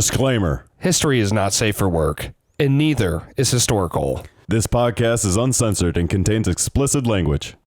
Disclaimer. History is not safe for work, and neither is HistoricHole. This podcast is uncensored and contains explicit language.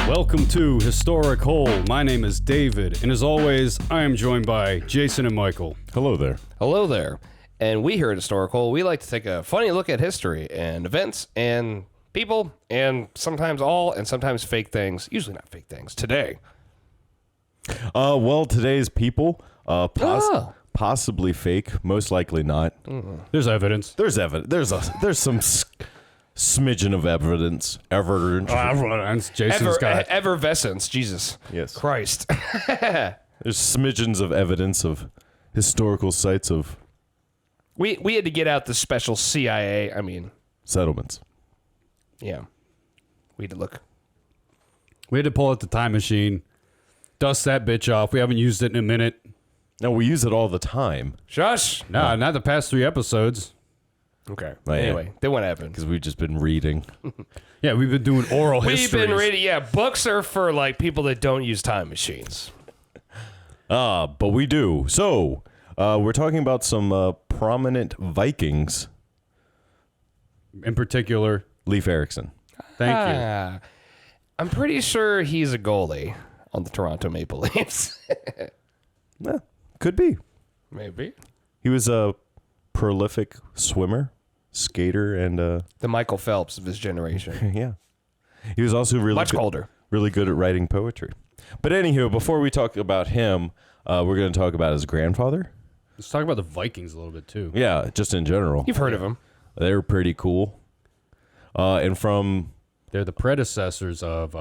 Welcome to HistoricHole. My name is David, and as always, I am joined by Jason and Michael. Hello there. Hello there. And we here at HistoricHole, we like to take a funny look at history and events and people and sometimes all and sometimes fake things. Usually not fake things. Today. Well, today's people, possibly fake, most likely not. There's evidence. There's evidence. There's some smidgen of evidence. Evidence. Jason's got Effervescence. Jesus. Yes. Christ. There's smidgens of evidence of historical sites of We had to get out the special CIA. settlements. Yeah. We had to look. We had to pull out the time machine, dust that bitch off. We haven't used it in a minute. No, we use it all the time Shush. Nah, not the past 3 episodes. Okay. Oh, yeah. Anyway, then what happened? because we've just been reading. Yeah, we've been doing oral We've histories. been reading. Yeah, books are for like people that don't use time machines. But we do. So, we're talking about some prominent Vikings. In particular, Leif Erikson. thank you. I'm pretty sure he's a goalie on the Toronto Maple Leafs. Yeah, could be. Maybe. He was a prolific swimmer, skater, and The Michael Phelps of his generation. yeah. He was also Much colder. really good at writing poetry. But anywho, before we talk about him, we're going to talk about his grandfather. Let's talk about the Vikings a little bit, too. Yeah, just in general. You've heard of him. They're pretty cool. And from... They're the predecessors of,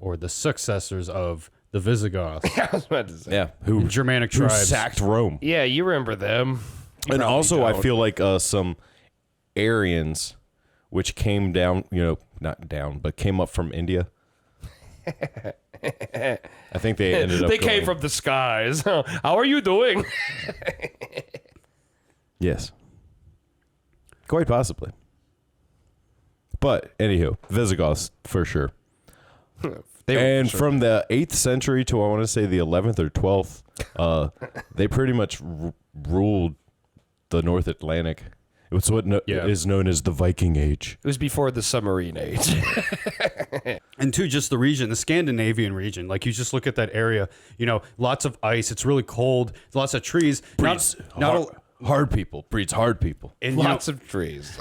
or the successors of the Visigoths. I was about to say. Yeah, who Germanic who tribes. sacked Rome. Yeah, you remember them. You And probably also, I don't. feel like some Aryans, which came down, not down, but came up from India. I think they ended up They came going- from the skies. How are you doing? Yes. Quite possibly. But, anywho, Visigoths, for sure. They were And sure. from the 8th century to, I want to say, the 11th or 12th, they pretty much ruled the North Atlantic. It was what is known as the Viking Age. It was before the submarine age. And two, just the region, the Scandinavian region. Like, you just look at that area, lots of ice. It's really cold. Lots of trees. Breeds hard people. Breeds hard people. And, Lots of trees.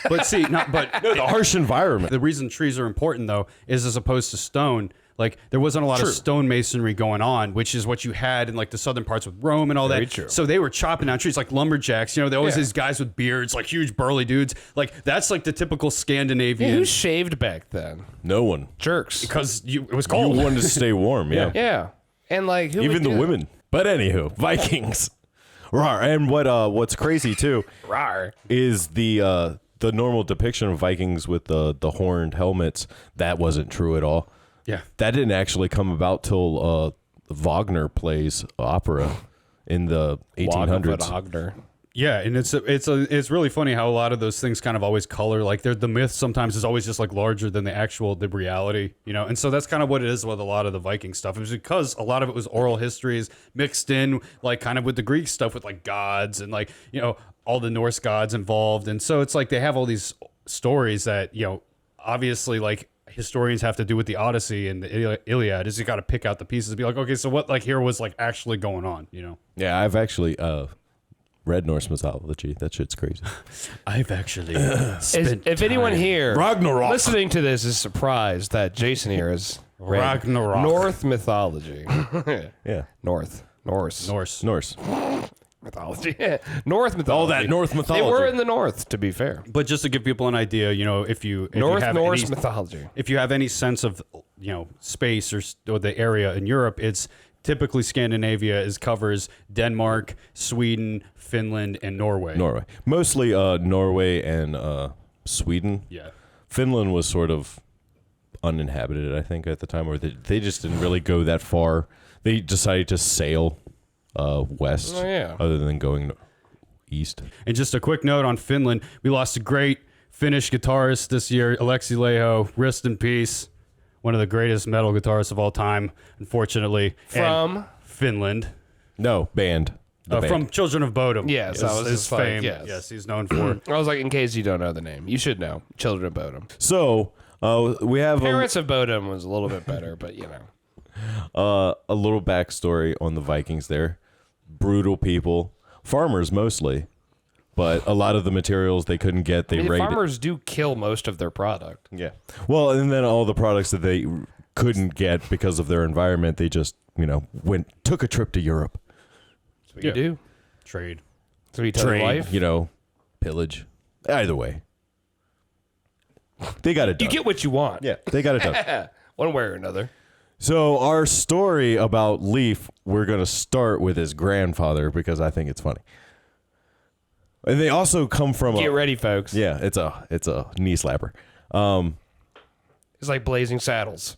but see, The harsh environment. the reason trees are important, though, is as opposed to stone. Like, there wasn't a lot of stone masonry going on, which is what you had in, like, the southern parts with Rome and all Very that. true. So they were chopping down trees like lumberjacks. They always these guys with beards, like huge burly dudes. Like, that's like the typical Scandinavian. Who shaved back then? No one. Jerks. Because it was You cold. wanted to stay warm, yeah. Yeah. And like who Even would the do women. But anywho, Vikings. Rawr. And what's crazy, too, that? Rawr. is the normal depiction of Vikings with the horned helmets. That wasn't true at all. Yeah. That didn't actually come about till Wagner plays opera in the 1800s. Wagner. Yeah, and it's really funny how a lot of those things kind of always color, like the myth sometimes is always just like larger than the reality, and so that's kind of what it is with a lot of the Viking stuff. It was because a lot of it was oral histories mixed in, like kind of with the Greek stuff with like gods and like all the Norse gods involved, and so it's like they have all these stories that obviously like historians have to do with the Odyssey and the Iliad is you got to pick out the pieces and be like, okay, so what like here was like actually going on, Yeah, I've actually read Norse mythology. That shit's crazy. I've actually If anyone here Ragnarok. listening to this is surprised that Jason here is read Ragnarok. North mythology. Yeah. Norse. Norse. mythology. North mythology. All that North mythology. They were in the North, to be fair. But just to give people an idea, if you have Norse any, mythology. if you have any sense of space or the area in Europe, it's typically Scandinavia covers Denmark, Sweden, Finland, and Norway. Mostly Norway and Sweden. Yeah. Finland was sort of uninhabited, I think, at the time, or they just didn't really go that far. They decided to sail west other than going east. And just a quick note on Finland, we lost a great Finnish guitarist this year, Aleksi Laiho. Rest in peace. One of the greatest metal guitarists of all time, unfortunately. From Finland. No, band. From Children of Bodom. Yes, that was his fame. Yes. Yes, he's known for. I was like, in case you don't know the name, you should know. Children of Bodom. So we have Parents of Bodom was a little bit better, but a little backstory on the Vikings there. Brutal people. Farmers mostly. But a lot of the materials they couldn't get, they raided. Farmers do kill most of their product. Yeah. Well, and then all the products that they couldn't get because of their environment, they just, took a trip to Europe. That's what you do. Trade. So you tell your wife. Pillage. Either way. They got it done. You get what you want. Yeah, they got it done. One way or another. So our story about Leif, we're going to start with his grandfather because I think it's funny. And they also come from Get ready, folks. Yeah, it's a knee slapper. It's like Blazing Saddles.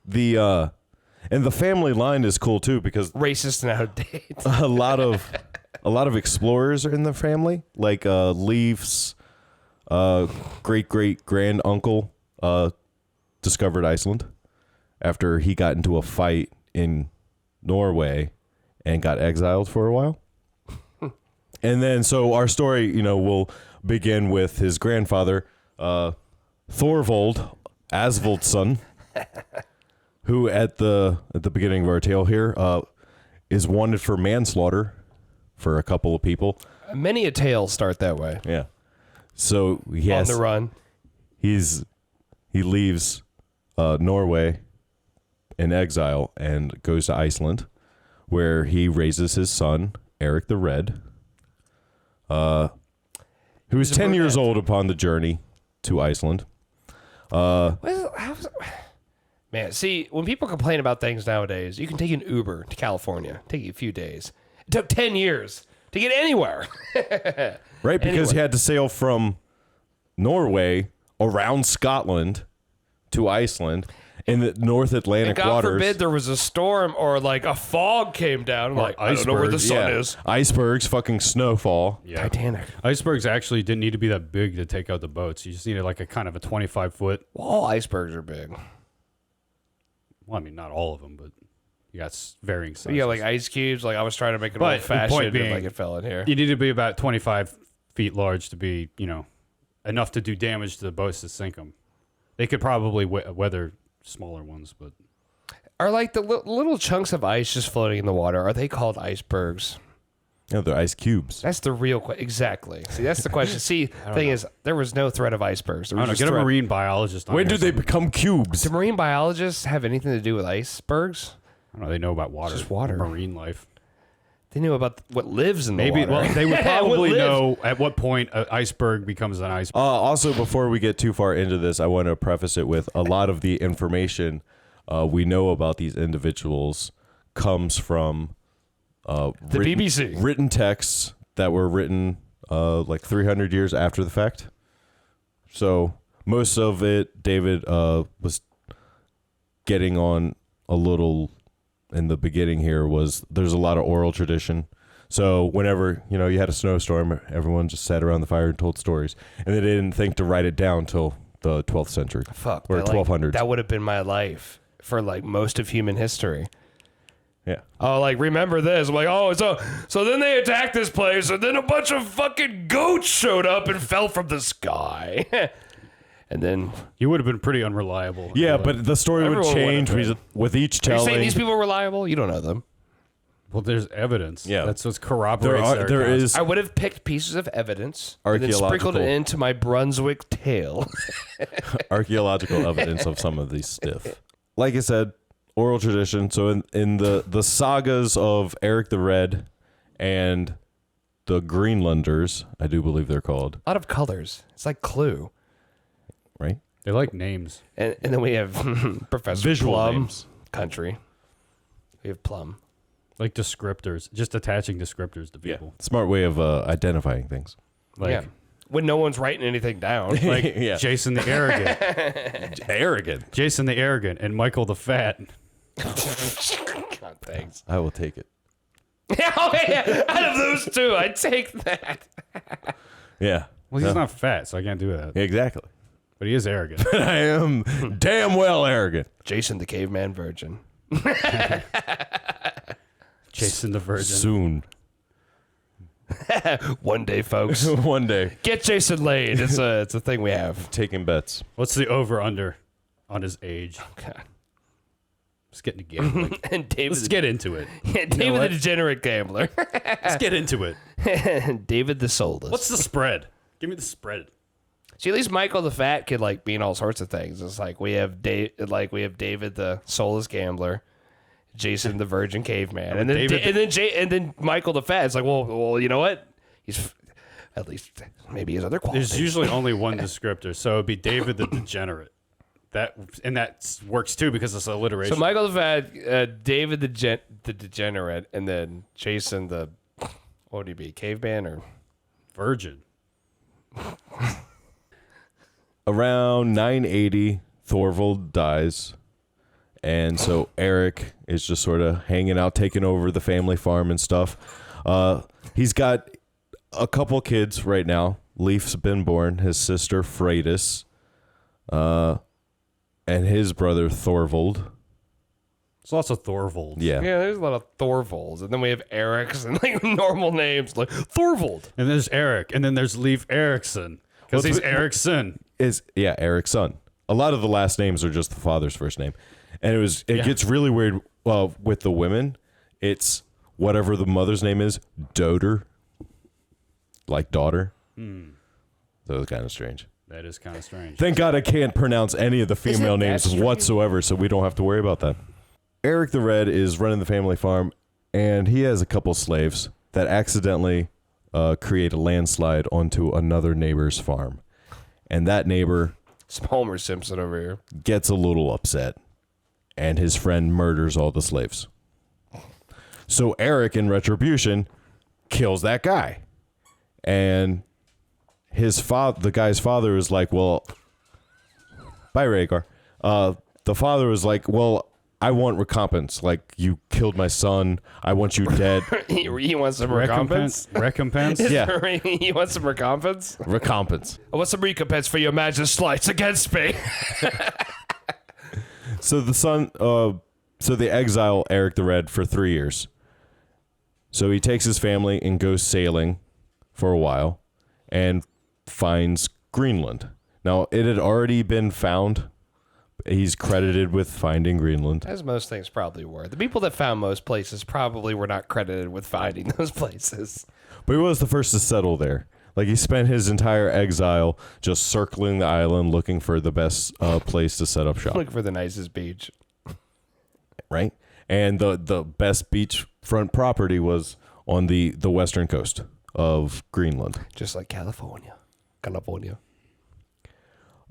And the family line is cool too because Racist and out of date. a lot of explorers are in the family. Like Leif's great grand uncle discovered Iceland after he got into a fight in Norway and got exiled for a while. And then, so our story, will begin with his grandfather, Thorvald, Asvald's son, who at the beginning of our tale here is wanted for manslaughter for a couple of people. Many a tale start that way. Yeah. So On the run. He leaves Norway in exile and goes to Iceland, where he raises his son, Eric the Red. Who was 10 years old upon the journey to Iceland. Man, see, when people complain about things nowadays, you can take an Uber to California. Take you a few days. It took 10 years to get anywhere. Right, because he had to sail from Norway around Scotland to Iceland in the North Atlantic God waters. forbid there was a storm or like a fog came down. I don't know where the sun is. Icebergs, fucking snowfall. Yeah. Titanic. Icebergs actually didn't need to be that big to take out the boats. You just needed like a kind of a 25-foot. Well, all icebergs are big. Well, I mean, not all of them, but you got varying sizes. You got like ice cubes. Like I was trying to make it But old the fashioned, point being, like it fell in here. You need to be about 25 feet large to be, enough to do damage to the boats to sink them. They could probably weather smaller ones, but Are like the little chunks of ice just floating in the water? Are they called icebergs? No, they're ice cubes. That's the real question. Exactly. See, that's the question. See, thing is, there was no threat of icebergs. There I was don't know. just Get a threat. marine biologist on When here did they somewhere. become cubes? Do marine biologists have anything to do with icebergs? I don't know. They know about water. just water. Marine life. They knew about what lives in the Maybe water. well, they would probably lives? know at what point an iceberg becomes an iceberg. Also, before we get too far into this, I want to preface it with a lot of the information we know about these individuals comes from The BBC. written texts that were written like 300 years after the fact. So most of it, David was getting on a little in the beginning here was there's a lot of oral tradition. So whenever, you had a snowstorm, everyone just sat around the fire and told stories. And they didn't think to write it down till the 12th century. Fuck. Or 1200s. That would have been my life for like most of human history. Yeah. Oh, like remember this? I'm like, oh, so then they attacked this place, and then a bunch of fucking goats showed up and fell from the sky, and then You would have been pretty unreliable. Yeah, but the story would Everyone change would have with each are you telling. saying these people are reliable? You don't know them. well, there's evidence. Yeah. That's what's corroborates their there accounts. is I would have picked pieces of evidence and then sprinkled it Archaeological- into my Brunswick tale. archaeological evidence of some of these stuff. Like I said, oral tradition. So in the sagas of Eric the Red and the Greenlanders, I do believe they're called, A lot of colors. It's like Clue. right? They like names. And then we have Professor Visual Plum names. country. We have plum. Like descriptors, just attaching descriptors to Yeah. people. Smart way of identifying things. Like, Yeah. When no one's writing anything down. like Yeah. Jason the Arrogant. Arrogant. Jason the Arrogant and Michael the Fat. God, thanks. I will take it. Oh, yeah. Out of those two, I'd take that. Yeah. Well, he's not fat, so I can't do that. Exactly. But he is arrogant. I am damn well arrogant. Jason the Caveman Virgin. Jason the Virgin. Soon. One day, folks. One day. Get Jason laid. It's a thing we have. Taking bets. What's the over-under on his age? Okay. Let's get into gambling. And David, Let's get into it. David the degenerate gambler. Let's get into it. David the soulless. What's the spread? Give me the spread. See, at least Michael the Fat could like be in all sorts of things. It's like we have David the soulless gambler, Jason the virgin caveman, and then and then Michael the Fat. It's like, well, you know what? He's at least maybe his other qualities. There's usually only one descriptor, so it'd be David the degenerate. That works too because it's alliteration. So Michael the Fat, David the degenerate, and then Jason the what would he be? Caveman or virgin. Around 980, Thorvald dies. And so Eric is just sort of hanging out, taking over the family farm and stuff. He's got a couple kids right now. Leif's been born, his sister Freydis, and his brother Thorvald. There's lots of Thorvalds. Yeah. yeah. There's a lot of Thorvalds, and then we have Erics and like normal names like Thorvald. And there's Eric, and then there's Leif Erikson. Because he's Erikson. Eric's son. A lot of the last names are just the father's first name. And it gets really weird with the women. It's whatever the mother's name is, doter, like daughter. That was kind of strange. That is kind of strange. Thank God I can't pronounce any of the female Isn't that names strange? whatsoever, so we don't have to worry about that. Eric the Red is running the family farm, and he has a couple slaves that accidentally create a landslide onto another neighbor's farm. And that neighbor It's Homer Simpson over here. gets a little upset, and his friend murders all the slaves. So Eric, in retribution, kills that guy. And the guy's father is like, well, bye, Rhaegar. The father was like, well, I want recompense. Like, you killed my son. I want you dead. He wants some recompense. Recompense? Yeah. He wants some recompense. Recompense. I want some recompense for your magic slights against me. So the son, so they exile Eric the Red for 3 years. So he takes his family and goes sailing for a while and finds Greenland. Now, it had already been found. He's credited with finding Greenland. As most things probably were. The people that found most places probably were not credited with finding those places. But he was the first to settle there. Like, he spent his entire exile just circling the island looking for the best place to set up shop. Look for the nicest beach. Right? And the best beachfront property was on the western coast of Greenland. Just like California.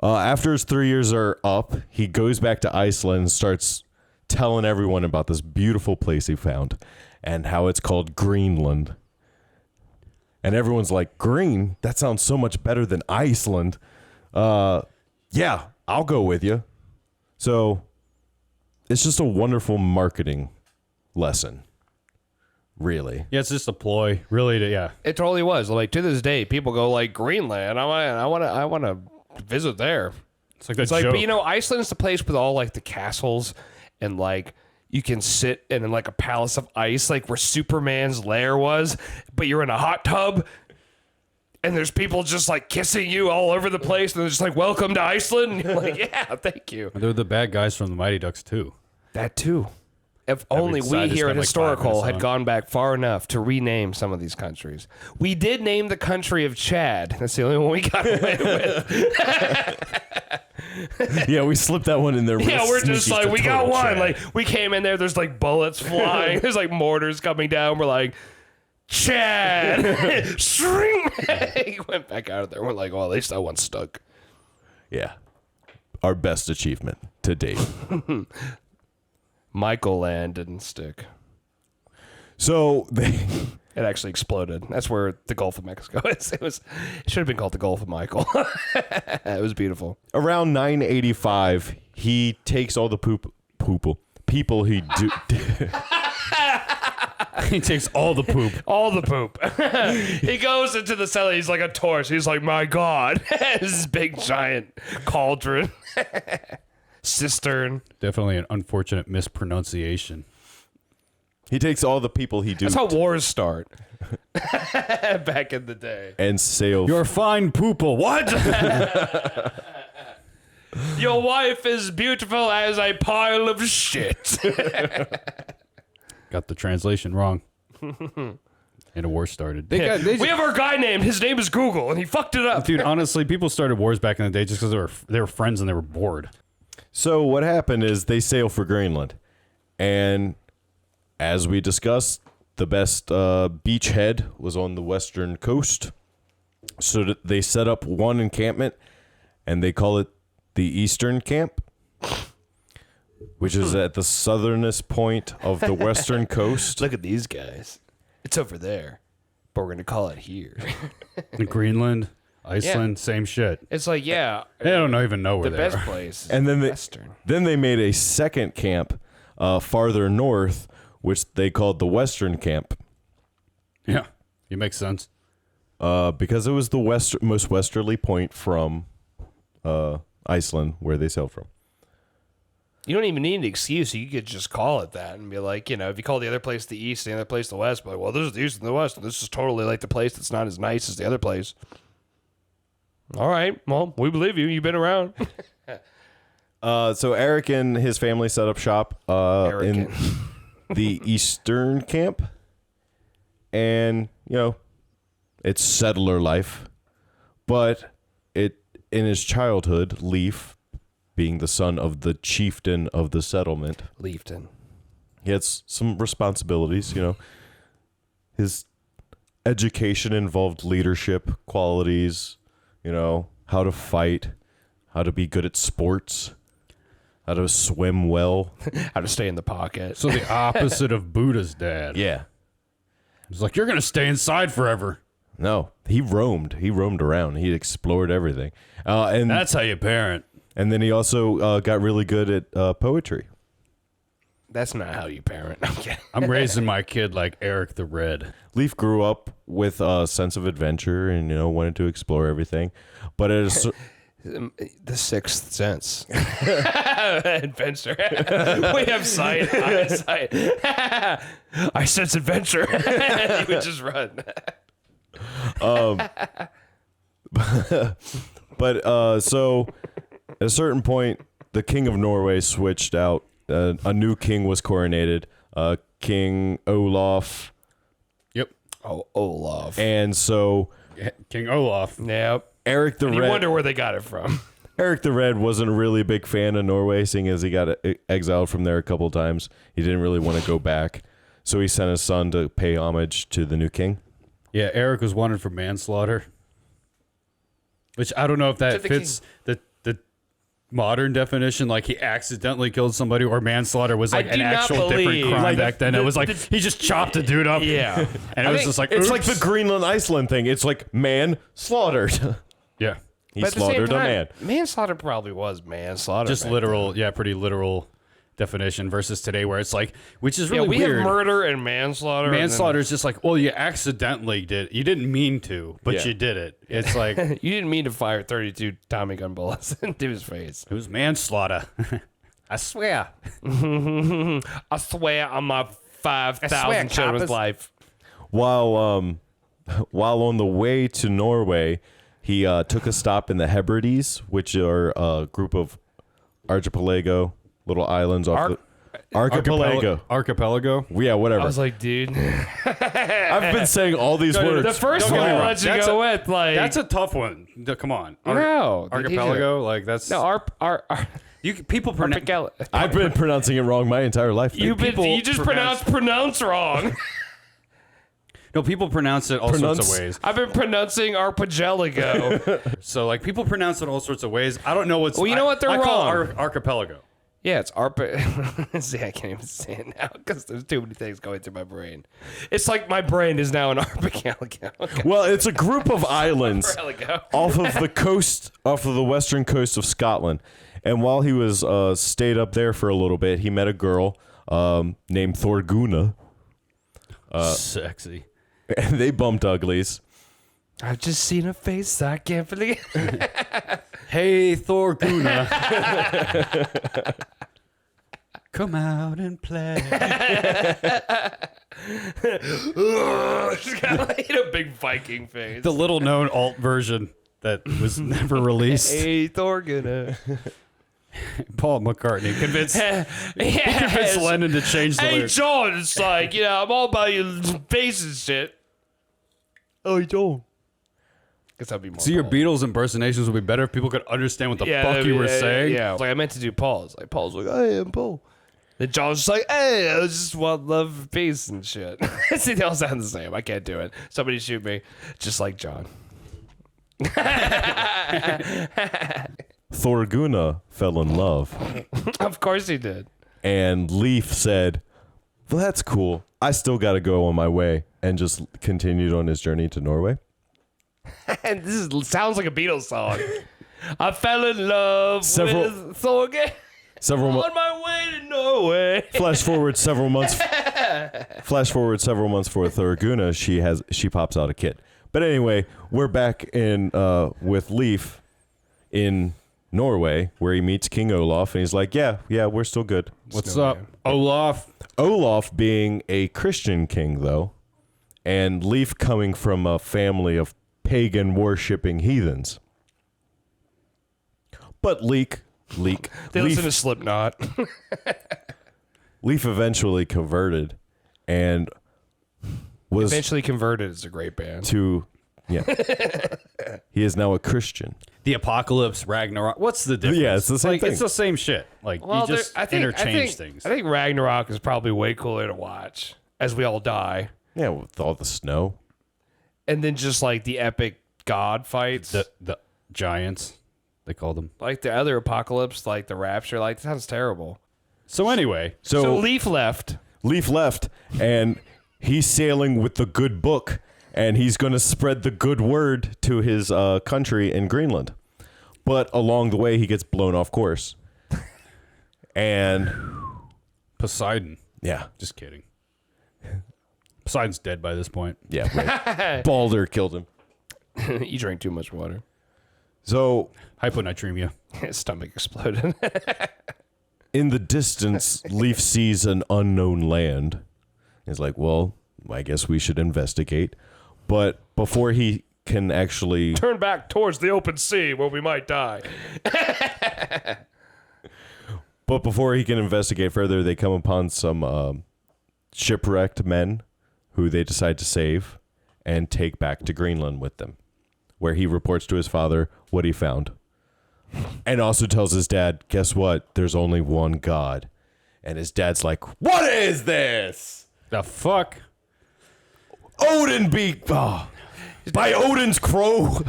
After his 3 years are up, he goes back to Iceland and starts telling everyone about this beautiful place he found and how it's called Greenland. And everyone's like, green? That sounds so much better than Iceland. Yeah, I'll go with you. So it's just a wonderful marketing lesson, really. Yeah, it's just a ploy, really. Yeah. It totally was. Like, to this day, people go like, Greenland, I want to visit there. It's like It's like, but you know, Iceland's the place with all like the castles and like you can sit in like a palace of ice, like where Superman's lair was, but you're in a hot tub and there's people just like kissing you all over the place and they're just like, welcome to Iceland. And you're like, yeah, thank you. they're the bad guys from the Mighty Ducks too. That too. If only we decided to here at spend, like, 5 HistoricHole minutes had on. gone back far enough to rename some of these countries. We did name the country of Chad. That's the only one we got away with. Yeah, we slipped that one in there. Yeah, we're just Sneaky like, we got total one. Chad. Like, we came in there, there's like bullets flying, there's like mortars coming down. We're like, Chad! Shring! He went back out of there. We're like, well, at least that one stuck. Yeah. Our best achievement to date. Michael Land didn't stick. So they It actually exploded. That's where the Gulf of Mexico is. It should have been called the Gulf of Michael. It was beautiful. around 985, he takes all the people he do. He takes all the poop. All the poop. He goes into the cellar. He's like a torch. He's like, my God. This big giant cauldron. Cistern. Definitely an unfortunate mispronunciation. He takes all the people he duped. That's how wars start. Back in the day. And sail. You're fine, poople. What? Your wife is beautiful as a pile of shit. Got the translation wrong. And a war started. We have our guy named. His name is Google, and he fucked it up. Dude, honestly, people started wars back in the day just because they were friends and they were bored. So what happened is they sail for Greenland, and as we discussed, the best beachhead was on the western coast. So they set up one encampment, and they call it the Eastern Camp, which is at the southernest point of the western coast. Look at these guys. It's over there, but we're going to call it here. Greenland, Iceland, same shit. It's like, yeah. They don't even know where The they best are. place is And then Western. they made a second camp farther north, which they called the Western Camp. Yeah, it makes sense. Because it was the most westerly point from Iceland, where they sailed from. You don't even need an excuse. You could just call it that and be like, if you call the other place the east and the other place the west, but well, this is the east and the west, and this is totally like the place that's not as nice as the other place. All right, well, we believe you. You've been around. So Eric and his family set up shop in the Eastern Camp, and it's settler life. But in his childhood, Leif, being the son of the chieftain of the settlement, Leifton. he had some responsibilities. His education involved leadership qualities. How to fight, how to be good at sports, how to swim well. How to stay in the pocket. So the opposite of Buddha's dad. Yeah. He's like, you're going to stay inside forever. No, he roamed. He roamed around. He explored everything. And That's how you parent. And then he also got really good at poetry. That's not how you parent. Okay. I'm raising my kid like Eric the Red. Leif grew up with a sense of adventure and, wanted to explore everything. But at The Sixth Sense. Adventure. We have sight. Eyesight. I sense adventure. He would just run. But so at a certain point, the king of Norway switched out. A new king was coronated, King Olaf. Yep. Oh, Olaf. And so King Olaf. Yep. Eric the And you Red. wonder where they got it from. Eric the Red wasn't a really big fan of Norway, seeing as he got exiled from there a couple times. He didn't really want to go back, so he sent his son to pay homage to the new king. Yeah, Eric was wanted for manslaughter. Which I don't know if that fits the modern definition, like he accidentally killed somebody, or manslaughter was like an actual different crime back then. It was like he just chopped a dude up. Yeah. And it was just like, It's oops. like the Greenland Iceland thing. It's like man slaughtered. Yeah. He But at the same slaughtered a time, man. Manslaughter probably was manslaughter. Just back literal, pretty literal definition versus today where it's like, which is then. really Yeah, we weird. have murder and manslaughter. Manslaughter is just like, well, you accidentally did. You didn't mean to, but Yeah. you did it. It's like, And then you didn't mean to fire 32 Tommy gun bullets into his face. it was manslaughter. I swear. I swear on my 5,000 children's coppers. life. While on the way to Norway, he took a stop in the Hebrides, which are a group of archipelago little islands off the archipelago. Archipelago. Yeah, whatever. I was like, dude. I've been saying all these words. The first Don't one get me I wrong. let you That's go a- with, like. That's a tough one. Come on. No. Archipelago, like that's No, people pronounce. I've been pronouncing it wrong my entire life. You just pronounce wrong. No, people pronounce it all sorts of ways. I've been pronouncing archipelago. So like people pronounce it all sorts of ways. I don't know what's. Well, you know what? They're I call wrong. archipelago. Yeah, it's Arpa. See, I can't even say it now because there's too many things going through my brain. It's like my brain is now an archipelago. Well, it's a group of islands off of the western coast of Scotland. And while he was stayed up there for a little bit, he met a girl named Thorguna. Sexy. And they bumped uglies. I've just seen her face. I can't believe. Hey, Thorguna. Come out and play. She's got like a big Viking face. The little known alt version that was never released. Hey, Thorguna. Paul McCartney convinced Yes. Lennon to change the Hey, lyrics. John, it's like, I'm all about your face and shit. Oh, you don't. Guess that'd be more. See, your Paul. Beatles impersonations would be better if people could understand what the fuck you were saying. Yeah, like I meant to do Paul's. Like Paul's like, hey, I'm Paul. Then John's just like, hey, I just want love, peace, and shit. See, they all sound the same. I can't do it. Somebody shoot me, just like John. Thorguna fell in love. Of course he did. And Leif said, well, that's cool. I still got to go on my way. And just continued on his journey to Norway. And sounds like a Beatles song. I fell in love with Thorguna. On my way to Norway. Flash forward several months for Thorguna. She pops out a kid. But anyway, we're back in with Leif in Norway, where he meets King Olaf, and he's like, yeah, we're still good. What's up, Olaf? Olaf being a Christian king, though, and Leif coming from a family of pagan worshipping heathens. But Leif Listen to Slipknot. Leif eventually converted and was Eventually converted is a great band. He is now a Christian. The apocalypse, Ragnarok. What's the difference? Yeah, it's the same thing. It's the same shit. Like, you just interchange things. I think Ragnarok is probably way cooler to watch as we all die. Yeah, with all the snow. And then just like the epic god fights. The giants, they call them. Like the other apocalypse, like the rapture, like that sounds terrible. So anyway. So Leif left. Leif left, and he's sailing with the good book, and he's going to spread the good word to his country in Greenland. But along the way, he gets blown off course. And Poseidon. yeah, Just kidding. Poseidon's dead by this point. yeah, right. Balder killed him. You drank too much water. So Hyponatremia. His stomach exploded. in the distance, Leif sees an unknown land. He's like, well, I guess we should investigate. But before he can actually Turn back towards the open sea where we might die. But before he can investigate further, they come upon some shipwrecked men who they decide to save and take back to Greenland with them, where he reports to his father what he found. And also tells his dad, guess what? There's only one God. And his dad's like, what is this? The fuck? Odin be... Oh, by Odin's crow.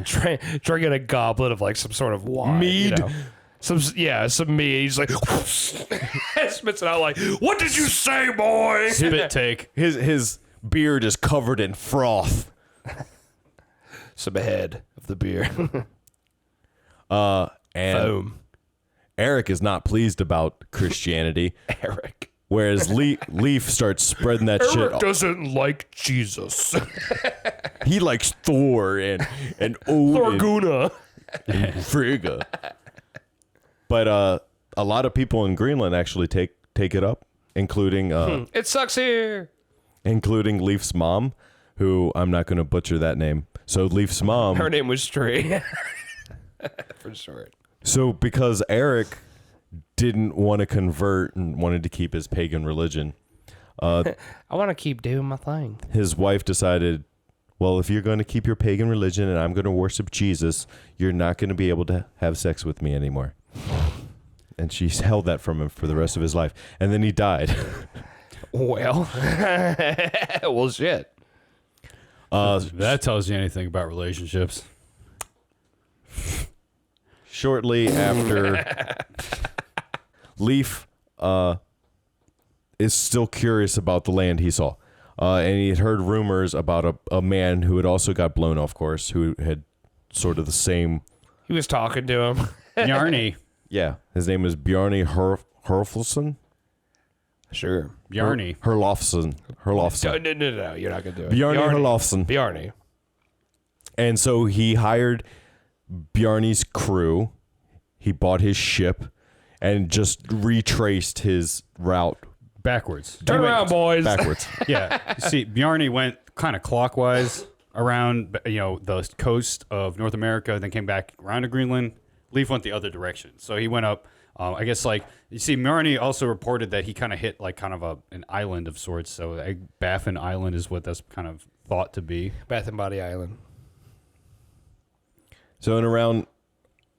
Drinking a goblet of like some sort of wine. Mead. You know? Some mead. He's like, spits it out like, what did you say, boy? Spit take. His beard is covered in froth. Some head of the beer. And Boom. Eric is not pleased about Christianity. Eric. Whereas Leif starts spreading that shit. Eric doesn't like Jesus. He likes Thor and Odin Thorguna. and Frigga. But a lot of people in Greenland actually take it up, including It sucks here. including Leif's mom, who I'm not going to butcher that name. So Leif's mom. Her name was Tree. For short. So because Eric didn't want to convert and wanted to keep his pagan religion, I want to keep doing my thing. his wife decided, well, if you're going to keep your pagan religion and I'm going to worship Jesus, you're not going to be able to have sex with me anymore. And she held that from him for the rest of his life. And then he died. Well, well, shit. That tells you anything about relationships. Shortly after Leif is still curious about the land he saw. And he had heard rumors about a man who had also got blown off course, who had sort of the same. He was talking to him. Bjarni. Yeah, his name is Bjarni Herfulson. Sure. Bjarni. Herlofsson. No, you're not gonna do it. Bjarni Herlofsson. Bjarni. And so he hired Bjarni's crew. He bought his ship and just retraced his route Backwards. Turn around, boys. backwards. Yeah. See, Bjarni went kind of clockwise around, the coast of North America, then came back around to Greenland. Leif went the other direction. So he went up, I guess, you see, Bjarni also reported that he kind of hit, an island of sorts. So Baffin Island is what that's kind of thought to be. Bath and Body Island. So in around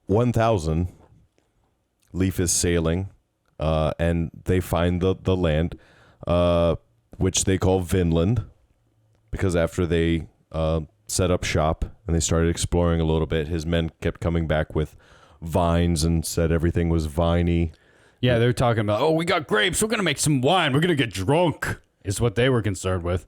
1000, Leif is sailing, and they find the land, which they call Vinland, because after they set up shop and they started exploring a little bit, his men kept coming back with vines and said everything was viney. Yeah, they're talking about, oh, we got grapes. We're going to make some wine. We're going to get drunk, is what they were concerned with.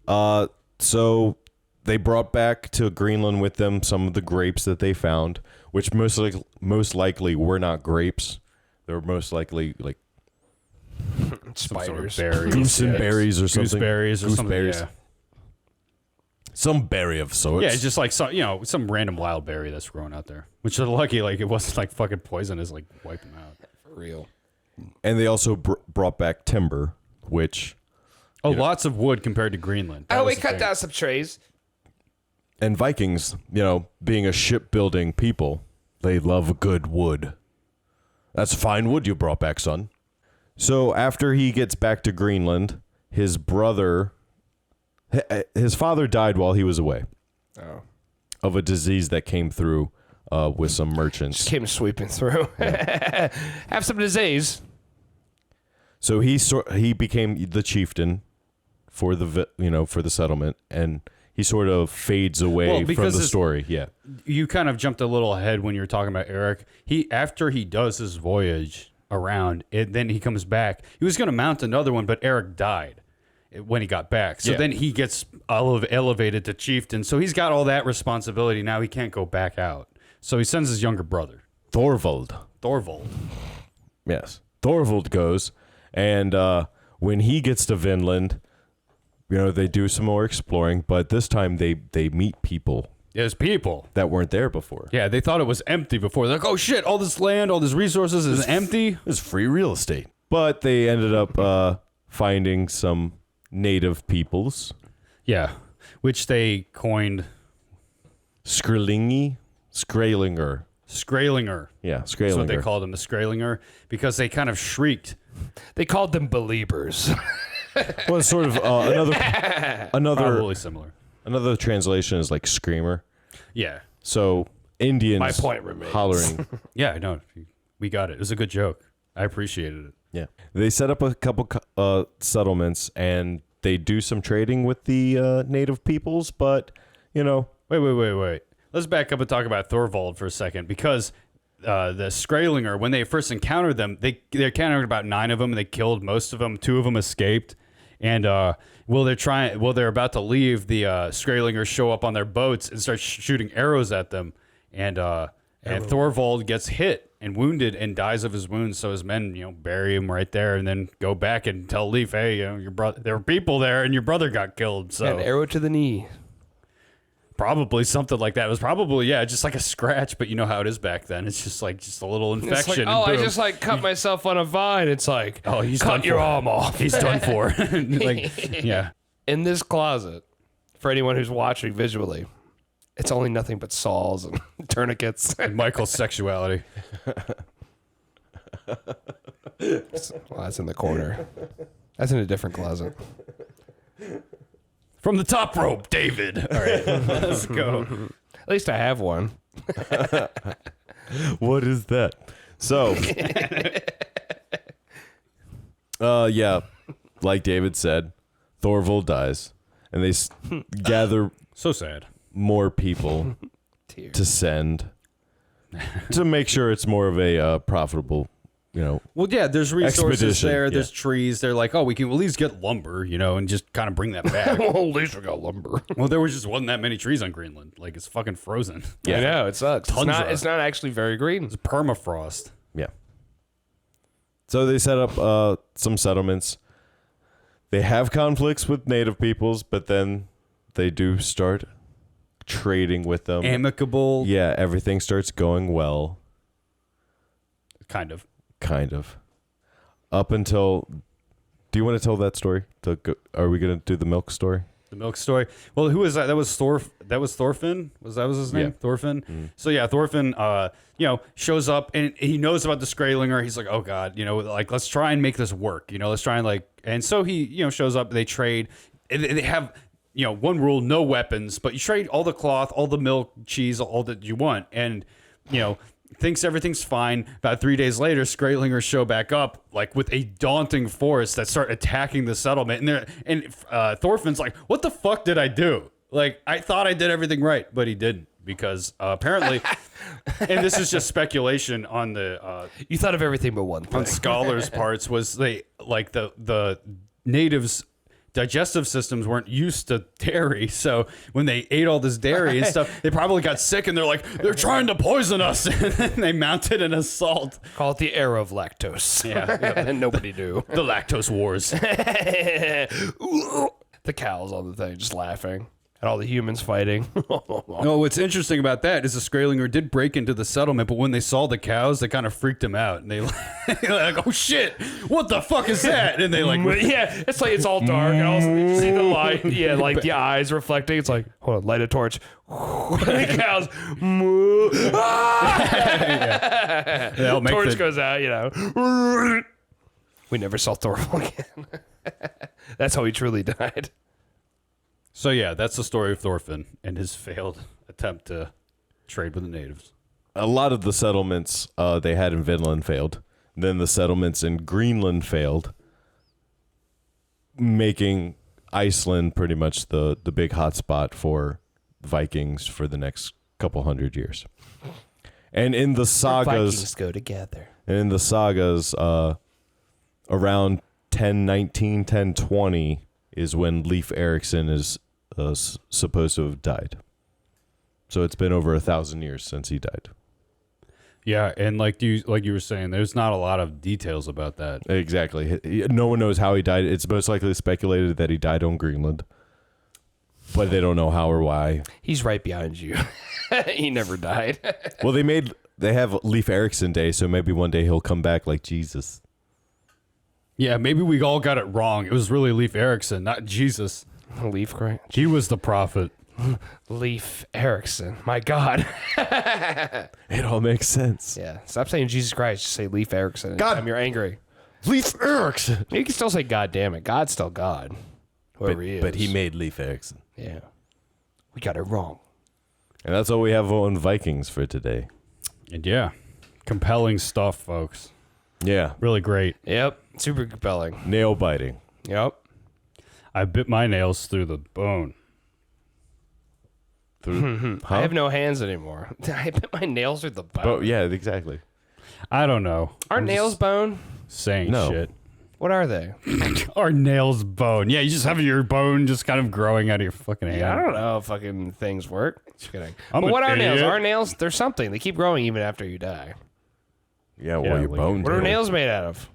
So they brought back to Greenland with them some of the grapes that they found, which most likely were not grapes. They were most likely like Spiders. Berries. gooseberries or something. Gooseberries or something. Gooseberries. Yeah. Some berry of sorts. Yeah, it's just like some random wild berry that's growing out there. Which are lucky, it wasn't fucking poisonous, wipe them out. For real. And they also brought back timber, which lots of wood compared to Greenland. That was We the cut thing. down some trees. and Vikings, being a shipbuilding people, they love good wood. That's fine wood you brought back, son. So after he gets back to Greenland, his father died while he was away. Oh. Of a disease that came through with some merchants. Just came sweeping through. Have some disease. So he became the chieftain for the settlement, and he sort of fades away from the story. Yeah. You kind of jumped a little ahead when you were talking about Eric. After he does his voyage around, then he comes back. He was going to mount another one, but Eric died when he got back. So then he gets elevated to chieftain. So he's got all that responsibility. Now he can't go back out. So he sends his younger brother. Thorvald. Yes. Thorvald goes, and when he gets to Vinland, they do some more exploring, but this time they meet people. There's people that weren't there before. Yeah, they thought it was empty before. They're like, oh shit, all this land, all these resources is empty. It's free real estate. But they ended up finding some native peoples. Yeah, which they coined Skralinger. Yeah, Skralinger. That's what they called them, the Skralinger, because they kind of shrieked. They called them believers. Well, it's sort of another Probably similar. Another translation is like screamer. Yeah. So Indians My point remains. hollering. Yeah, no, we got it. It was a good joke. I appreciated it. Yeah. They set up a couple settlements, and they do some trading with the native peoples, but, Wait. Let's back up and talk about Thorvald for a second, because the Skralinger, when they first encountered them, they encountered about 9 of them, and they killed most of them. 2 of them escaped. And while they're about to leave, the Skralinger show up on their boats and start shooting arrows at them. And Thorvald gets hit and wounded and dies of his wounds. So his men, bury him right there, and then go back and tell Leif, hey, your brother, there were people there, and your brother got killed. So An arrow to the knee. probably something like that. It was probably just like a scratch, but you know how it is back then. It's just a little It's infection. like, and I boom. just cut myself on a vine. It's like, Oh, he's cut done your for. arm off. He's done for. Yeah. In this closet, for anyone who's watching visually, it's only nothing but saws and tourniquets. And Michael's sexuality. Well, that's in the corner. That's in a different closet. From the top rope, David. All right, let's go. At least I have one. what is that? So, like David said, Thorvald dies, and they gather So sad. more people Tears. to send. to make sure it's more of a profitable, Well, yeah, there's resources expedition, there. yeah. There's trees. They're like, oh, we can at least get lumber, and just kind of bring that back. Well, at least we got lumber. Well, there wasn't that many trees on Greenland. Like, it's fucking frozen. I know, it sucks. Tundra. It's not actually very green. It's permafrost. Yeah. So they set up some settlements. They have conflicts with native peoples, but then they do start trading with them. Amicable. Yeah, everything starts going well. Kind of. Up until... Do you want to tell that story? Are we going to do the milk story? The milk story. Well, who was that? That was Thorfinn. Was his name? Yeah. Thorfinn. Mm-hmm. So yeah, Thorfinn, shows up and he knows about the Skralinger. He's like, oh god, like let's try and make this work. Let's try and and so he, shows up. They trade. They have, one rule: no weapons, but you trade all the cloth, all the milk, cheese, all that you want, and thinks everything's fine. About 3 days later, Skralingers show back up, like with a daunting force that start attacking the settlement. And Thorfinn's like, "What the fuck did I do? Like, I thought I did everything right, but he didn't because apparently." And this is just speculation on the You thought of everything but one thing. on scholars' parts. Was they like the natives' digestive systems weren't used to dairy, so when they ate all this dairy and stuff, they probably got sick, and they're trying to poison us, and then they mounted an assault. Call it the era of lactose. Yeah, And nobody knew. the lactose wars. The cows on the thing just laughing. And all the humans fighting. No, what's interesting about that is the Skralinger did break into the settlement, but when they saw the cows, they kind of freaked them out, and they're like, "Oh shit, what the fuck is that?" And they Yeah, it's like it's all dark, and also you see the light. Yeah, like the eyes reflecting. It's like, hold on, light a torch. The cows. Moo. they'll make Torch goes out. We never saw Thorvald again. That's how he truly died. So yeah, that's the story of Thorfinn and his failed attempt to trade with the natives. A lot of the settlements they had in Vinland failed. Then the settlements in Greenland failed, making Iceland pretty much the big hotspot for Vikings for the next couple hundred years. And in the sagas, Vikings go together. around 1019, 1020 is when Leif Erikson is supposed to have died. So it's been over 1,000 years since he died. Yeah, and like you were saying, there's not a lot of details about that. Exactly. No one knows how he died. It's most likely speculated that he died on Greenland, but they don't know how or why. He's right behind you. He never died. Well, they have Leif Erikson Day, so maybe one day he'll come back like Jesus. Yeah, maybe we all got it wrong. It was really Leif Erikson, not Jesus. Leif Christ. He was the prophet. Leif Erikson. My God. It all makes sense. Yeah. Stop saying Jesus Christ. Just say Leif Erikson. God. Anytime you're angry. Leif Erikson. You can still say God damn it. God's still God. Whoever he is. But he made Leif Erikson. Yeah. We got it wrong. And that's all we have on Vikings for today. And yeah, compelling stuff, folks. Yeah. Really great. Yep. Super compelling. Nail biting. Yep. I bit my nails through the bone. I have no hands anymore. I bit my nails through the bone. Oh, yeah, exactly. I don't know. Aren't nails bone? Saying No. shit. What are they? Are nails bone? Yeah, you just have your bone just kind of growing out of your fucking hand. Yeah, I don't know how fucking things work. Just kidding. I'm But an what are nails? idiot. Are nails? They're something. They keep growing even after you die. Yeah, well, Yeah, your like- bones. What are nails made out of?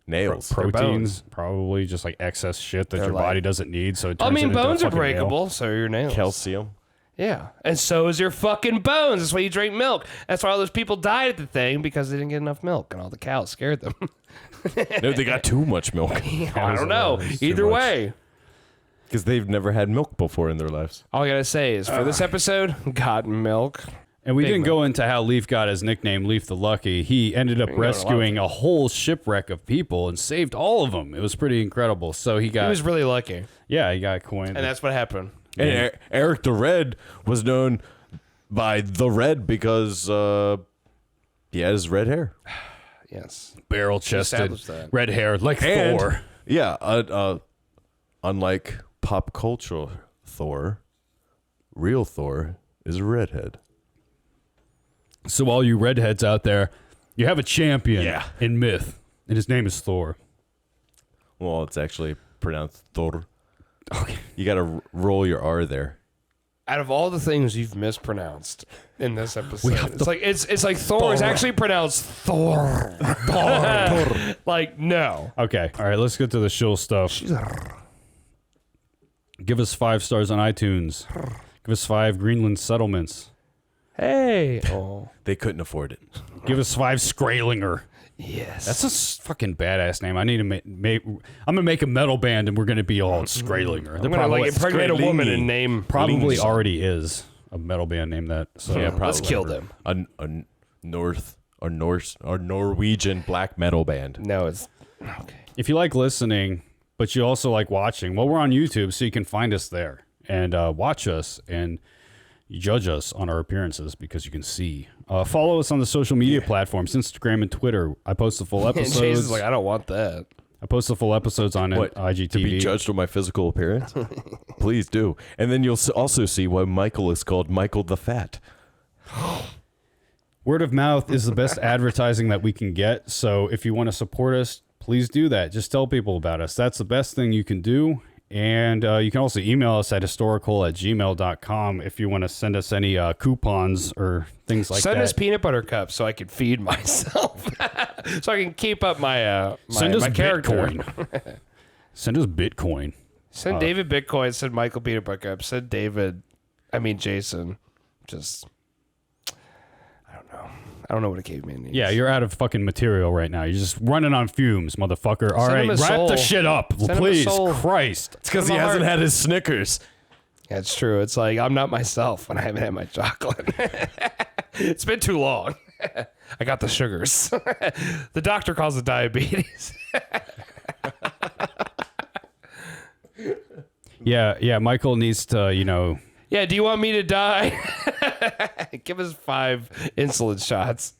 Nails. Proteins, probably just like excess shit that They're your like- body doesn't need. So it I turns it mean, into a bones are fucking nail. breakable, so are your nails. Calcium. Yeah. And so is your fucking bones. That's why you drink milk. That's why all those people died at the thing, because they didn't get enough milk and all the cows scared them. No, they got too much milk I don't know. It's too Either much. way. because they've never had milk before in their lives. All I gotta say is for this episode, got milk. And we Big didn't milk. go into how Leif got his nickname, Leif the Lucky. He ended up go into a lot of rescuing a whole shipwreck of people and saved all of them. It was pretty incredible. So he got, He was really lucky. he got coined. And that's what happened. And Eric the Red was known by the Red because he had his red hair. Yes. barrel chested, established that. red hair, like And, Thor. Yeah, unlike pop culture Thor, real Thor is a redhead. So all you redheads out there, you have a champion Yeah. in myth, and his name is Thor. Well, it's actually pronounced Thor. Okay. You got to roll your R there. Out of all the things you've mispronounced in this episode, it's like Thor is actually pronounced Thor. Thor. Like, no. Okay. All right. Let's get to the shill stuff. Give us 5 stars on iTunes. Give us 5 Greenland settlements. Hey. Oh. They couldn't afford it. Give us 5 Skralinger. Yes. That's a fucking badass name. I need to make. I'm gonna make a metal band, and we're gonna be all Skralinger. I'm gonna like impregnate a woman and name. Probably already is a metal band named that. So Yeah, probably. Let's kill them. A Norwegian black metal band. No, it's okay. if you like listening, but you also like watching, well, we're on YouTube, so you can find us there and watch us and judge us on our appearances because you can see. Follow us on the social media platforms, Instagram and Twitter. I post the full And episodes. Chase is like, I don't want that. I post the full episodes on What, IGTV. to be judged on my physical appearance? Please do. And then you'll also see why Michael is called Michael the Fat. Word of mouth is the best advertising that we can get. So if you want to support us, please do that. Just tell people about us. That's the best thing you can do. And you can also email us at historichole@gmail.com if you want to send us any coupons or things like Send that. us peanut butter cups so I can feed myself, so I can keep up my Send us my character. Bitcoin. Send us Bitcoin. Send David Bitcoin. Send Michael peanut butter cups. Send Jason. Just I don't know what a caveman needs. Yeah, you're out of fucking material right now. You're just running on fumes, motherfucker. All Send right, him a wrap soul. the shit up, Send him a please. soul. Christ. It's because Send he him a hasn't heart. had his Snickers. That's true. It's like I'm not myself when I haven't had my chocolate. It's been too long. I got the sugars. The doctor calls it diabetes. Yeah, Michael needs to, Yeah, do you want me to die? Give us 5 insulin shots.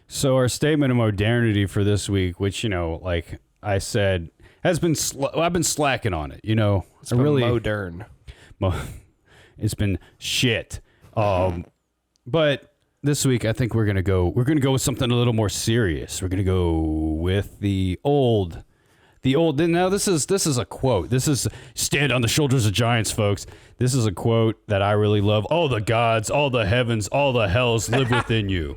So our statement of modernity for this week, which, like I said, has been, I've been slacking on it, It's modern. It's been shit. But this week, I think we're going to go with something a little more serious. We're going to go with the old, now this is a quote. This is stand on the shoulders of giants, folks. This is a quote that I really love. All the gods, all the heavens, all the hells live within you.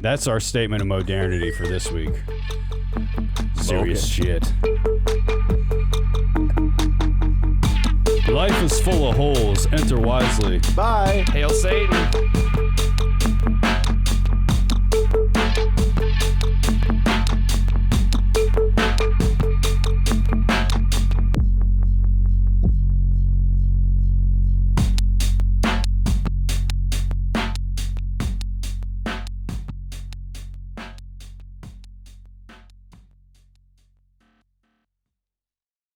That's our statement of modernity for this week. Serious shit. Life is full of holes. Enter wisely. Bye. Hail Satan.